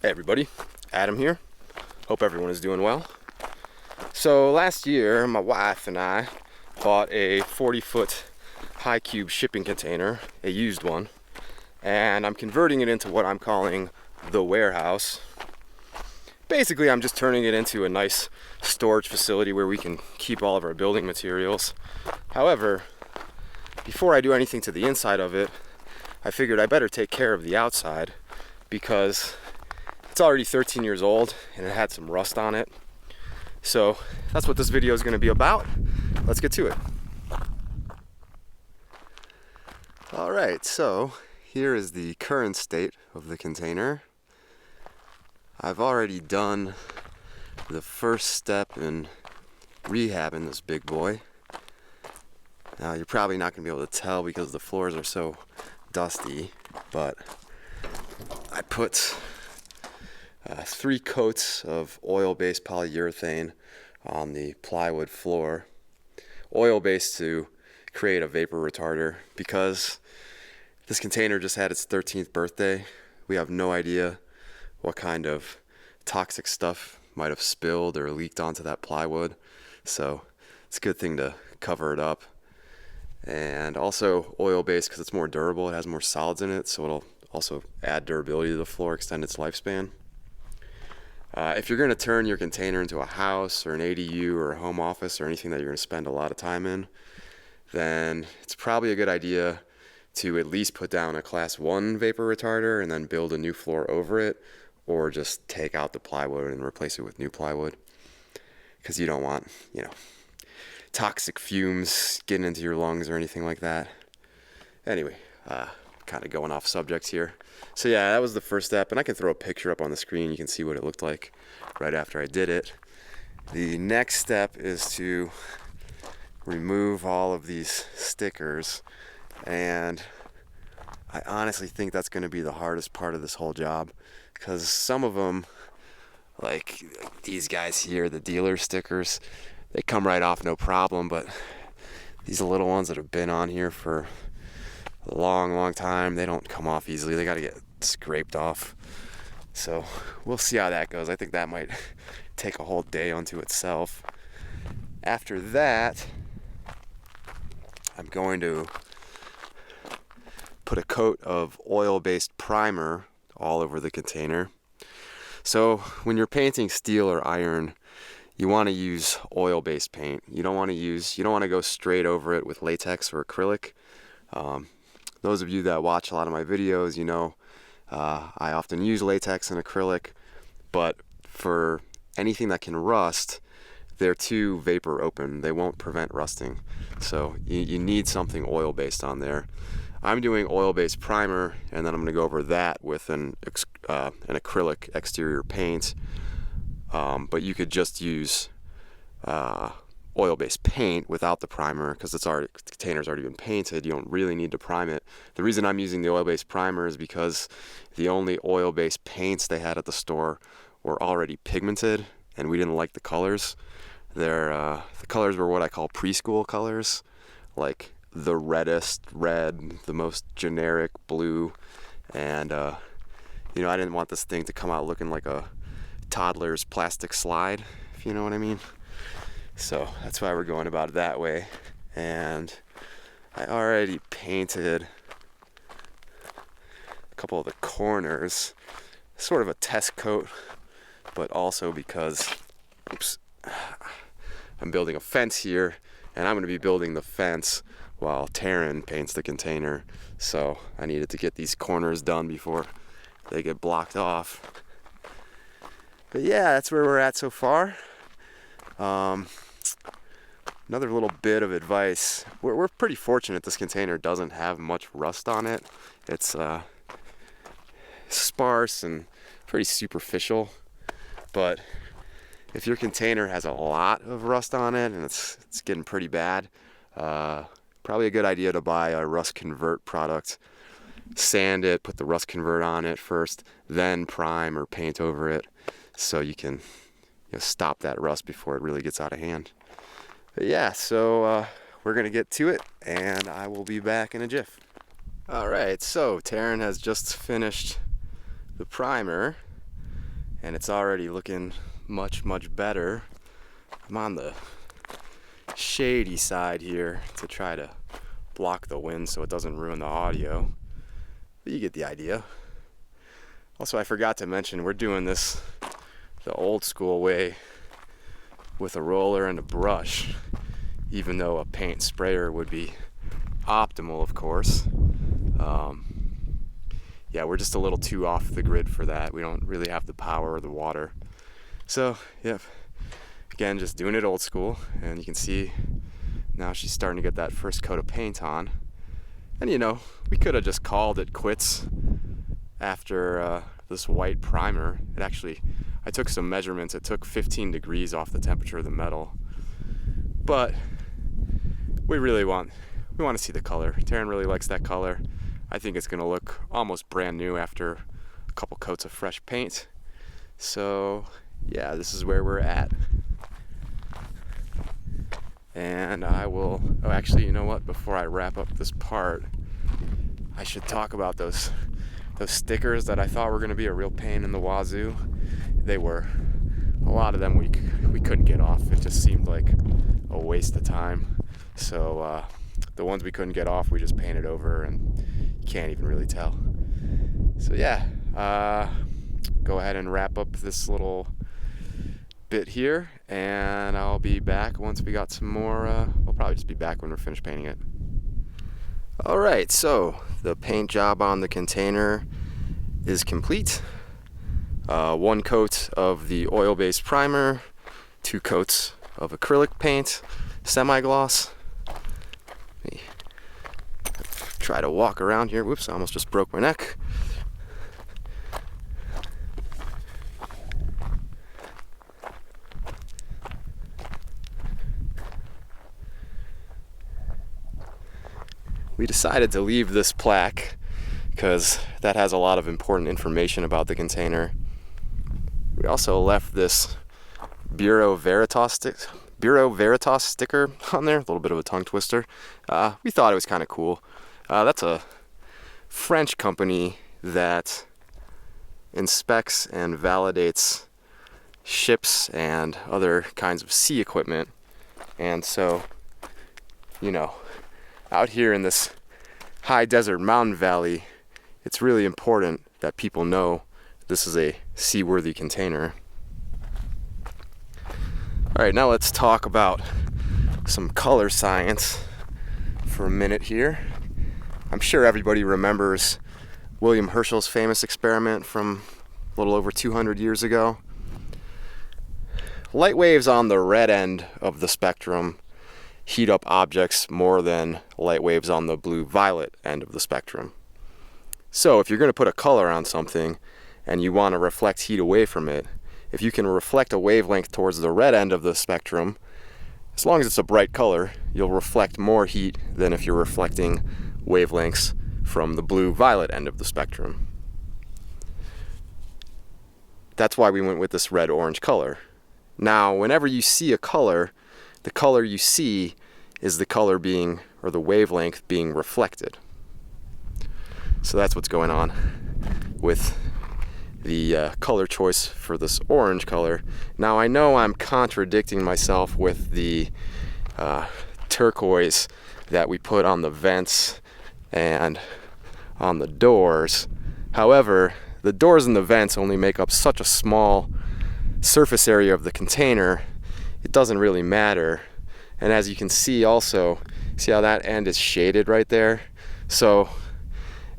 Hey everybody, Adam here. Hope everyone is doing well. So last year, my wife and I bought a 40-foot high cube shipping container, a used one, and I'm converting it into what I'm calling the warehouse. Basically, I'm just turning it into a nice storage facility where we can keep all of our building materials. However, before I do anything to the inside of it, I figured I better take care of the outside because it's already 13 years old and it had some rust on it. So that's what this video is going to be about. Let's get to it. Alright, so here is the current state of the container. I've already done the first step in rehabbing this big boy. Now you're probably not going to be able to tell because the floors are so dusty, but I put 3 coats of oil-based polyurethane on the plywood floor. Oil-based to create a vapor retarder because this container just had its 13th birthday. We have no idea what kind of toxic stuff might have spilled or leaked onto that plywood. So it's a good thing to cover it up. And also oil-based because it's more durable. It has more solids in it, so it'll also add durability to the floor, extend its lifespan. If you're going to turn your container into a house or an ADU or a home office or anything that you're going to spend a lot of time in, then it's probably a good idea to at least put down a class 1 vapor retarder and then build a new floor over it, or just take out the plywood and replace it with new plywood, because you don't want, toxic fumes getting into your lungs or anything like that. Anyway, kind of going off subject here. So yeah, that was the first step, and I can throw a picture up on the screen. You can see what it looked like right after I did it. The next step is to remove all of these stickers, and I honestly think that's going to be the hardest part of this whole job, because some of them, like these guys here, the dealer stickers, they come right off no problem, but these little ones that have been on here for a long time, they don't come off easily. They got to get scraped off. So we'll see how that goes. I think that might take a whole day unto itself. After that, I'm going to put a coat of oil-based primer all over the container. So when you're painting steel or iron, you want to use oil-based paint. You don't want to go straight over it with latex or acrylic. Those of you that watch a lot of my videos, I often use latex and acrylic, but for anything that can rust, they're too vapor open. They won't prevent rusting. So you need something oil-based on there. I'm doing oil-based primer, and then I'm going to go over that with an acrylic exterior paint. But you could just use oil-based paint without the primer because the container's already been painted. You don't really need to prime it. The reason I'm using the oil-based primer is because the only oil-based paints they had at the store were already pigmented, and we didn't like the colors. The colors were what I call preschool colors, like the reddest red, the most generic blue, and I didn't want this thing to come out looking like a toddler's plastic slide, if you know what I mean. So that's why we're going about it that way. And I already painted a couple of the corners, sort of a test coat, but also because I'm building a fence here, and I'm going to be building the fence while Taryn paints the container. So I needed to get these corners done before they get blocked off. But yeah, that's where we're at so far. Another little bit of advice. We're pretty fortunate this container doesn't have much rust on it. It's sparse and pretty superficial. But if your container has a lot of rust on it and it's getting pretty bad, probably a good idea to buy a rust convert product. Sand it, put the rust convert on it first, then prime or paint over it, so you can stop that rust before it really gets out of hand. But yeah, so we're gonna get to it, and I will be back in a jiff. Alright, so Taryn has just finished the primer, and it's already looking much better. I'm on the shady side here to try to block the wind so it doesn't ruin the audio, but you get the idea. Also, I forgot to mention, we're doing this the old school way with a roller and a brush, even though a paint sprayer would be optimal, of course. Yeah, we're just a little too off the grid for that. We don't really have the power or the water. So, yep, again, just doing it old school. And you can see now she's starting to get that first coat of paint on. And you know, we could have just called it quits after this white primer. It actually, I took some measurements. It took 15 degrees off the temperature of the metal. But we want to see the color. Taryn really likes that color. I think it's gonna look almost brand new after a couple coats of fresh paint. So yeah, this is where we're at. And I will, oh actually, you know what, before I wrap up this part, I should talk about those stickers that I thought were gonna be a real pain in the wazoo. They were. A lot of them we couldn't get off. It just seemed like a waste of time. So the ones we couldn't get off, we just painted over, and you can't even really tell. So yeah, go ahead and wrap up this little bit here, and I'll be back once we got some more. We'll probably just be back when we're finished painting it. Alright, so the paint job on the container is complete. 1 coat of the oil-based primer, 2 coats of acrylic paint, semi-gloss. Let me try to walk around here. Whoops, I almost just broke my neck. We decided to leave this plaque because that has a lot of important information about the container. We also left this Bureau Veritas sticker on there, a little bit of a tongue twister. We thought it was kind of cool. That's a French company that inspects and validates ships and other kinds of sea equipment. And so, you know, out here in this high desert mountain valley, it's really important that people know this is a seaworthy container. Alright, now let's talk about some color science for a minute here. I'm sure everybody remembers William Herschel's famous experiment from a little over 200 years ago. Light waves on the red end of the spectrum heat up objects more than light waves on the blue-violet end of the spectrum. So if you're going to put a color on something and you want to reflect heat away from it, if you can reflect a wavelength towards the red end of the spectrum, as long as it's a bright color, you'll reflect more heat than if you're reflecting wavelengths from the blue-violet end of the spectrum. That's why we went with this red-orange color. Now, whenever you see a color, the color you see is the color being, or the wavelength being reflected. So that's what's going on with the color choice for this orange color. Now I know I'm contradicting myself with the turquoise that we put on the vents and on the doors. However, the doors and the vents only make up such a small surface area of the container, it doesn't really matter. And as you can see also, see how that end is shaded right there? So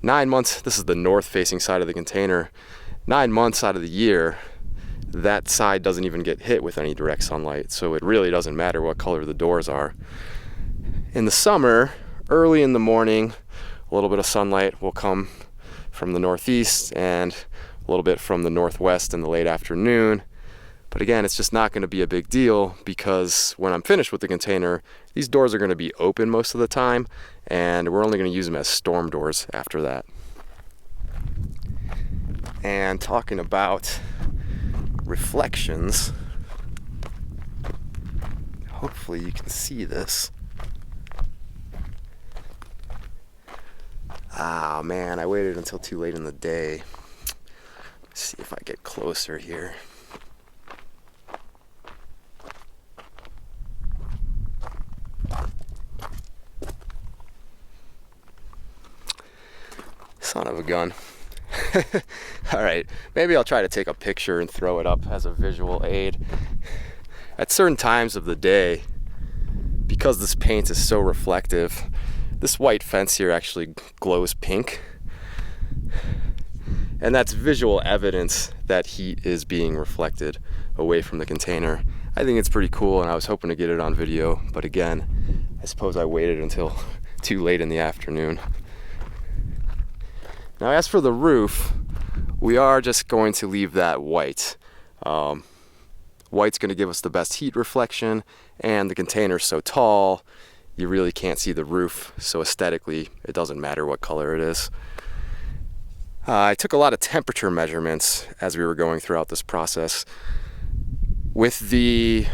9 months, this is the north facing side of the container, 9 months out of the year, that side doesn't even get hit with any direct sunlight. So it really doesn't matter what color the doors are. In the summer, early in the morning, a little bit of sunlight will come from the northeast and a little bit from the northwest in the late afternoon. But again, it's just not going to be a big deal because when I'm finished with the container, these doors are going to be open most of the time, and we're only going to use them as storm doors after that. And talking about reflections, hopefully you can see this. Ah man, I waited until too late in the day. See if I get closer here. Son of a gun. Alright, maybe I'll try to take a picture and throw it up as a visual aid. At certain times of the day, because this paint is so reflective, this white fence here actually glows pink. And that's visual evidence that heat is being reflected away from the container. I think it's pretty cool, and I was hoping to get it on video, but again, I suppose I waited until too late in the afternoon. Now, as for the roof, we are just going to leave that white. White's going to give us the best heat reflection, and the container's so tall, you really can't see the roof, so aesthetically, it doesn't matter what color it is. I took a lot of temperature measurements as we were going throughout this process. With the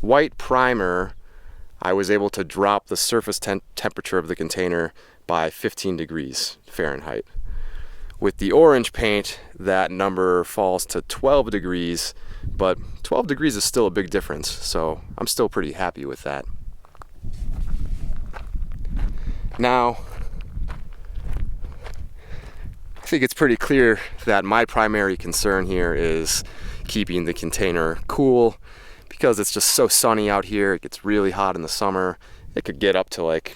white primer, I was able to drop the surface temperature of the container by 15 degrees Fahrenheit. With the orange paint, that number falls to 12 degrees, but 12 degrees is still a big difference, so I'm still pretty happy with that. Now, I think it's pretty clear that my primary concern here is keeping the container cool, because it's just so sunny out here. It gets really hot in the summer. It could get up to like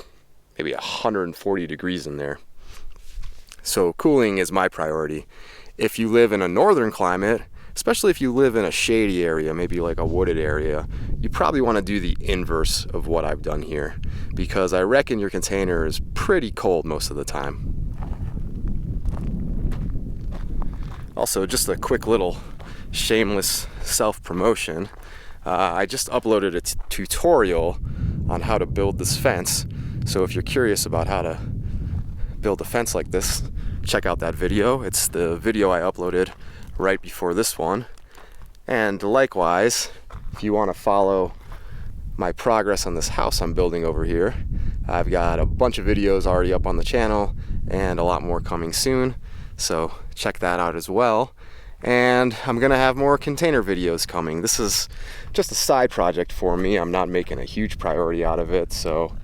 maybe 140 degrees in there. So cooling is my priority. If you live in a northern climate, especially if you live in a shady area, maybe like a wooded area, you probably want to do the inverse of what I've done here, because I reckon your container is pretty cold most of the time. Also, just a quick little shameless self-promotion. I just uploaded a tutorial on how to build this fence. So if you're curious about how to build a fence like this, check out that video. It's the video I uploaded right before this one. And likewise, if you want to follow my progress on this house I'm building over here, I've got a bunch of videos already up on the channel and a lot more coming soon. So check that out as well. And I'm gonna have more container videos coming. This is just a side project for me. I'm not making a huge priority out of it, so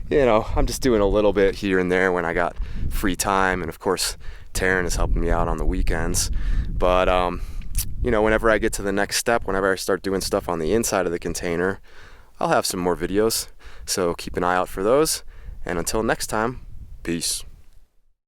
you know, I'm just doing a little bit here and there when I got free time, and of course Taryn is helping me out on the weekends. But you know, whenever I get to the next step, whenever I start doing stuff on the inside of the container, I'll have some more videos, so keep an eye out for those. And until next time, peace.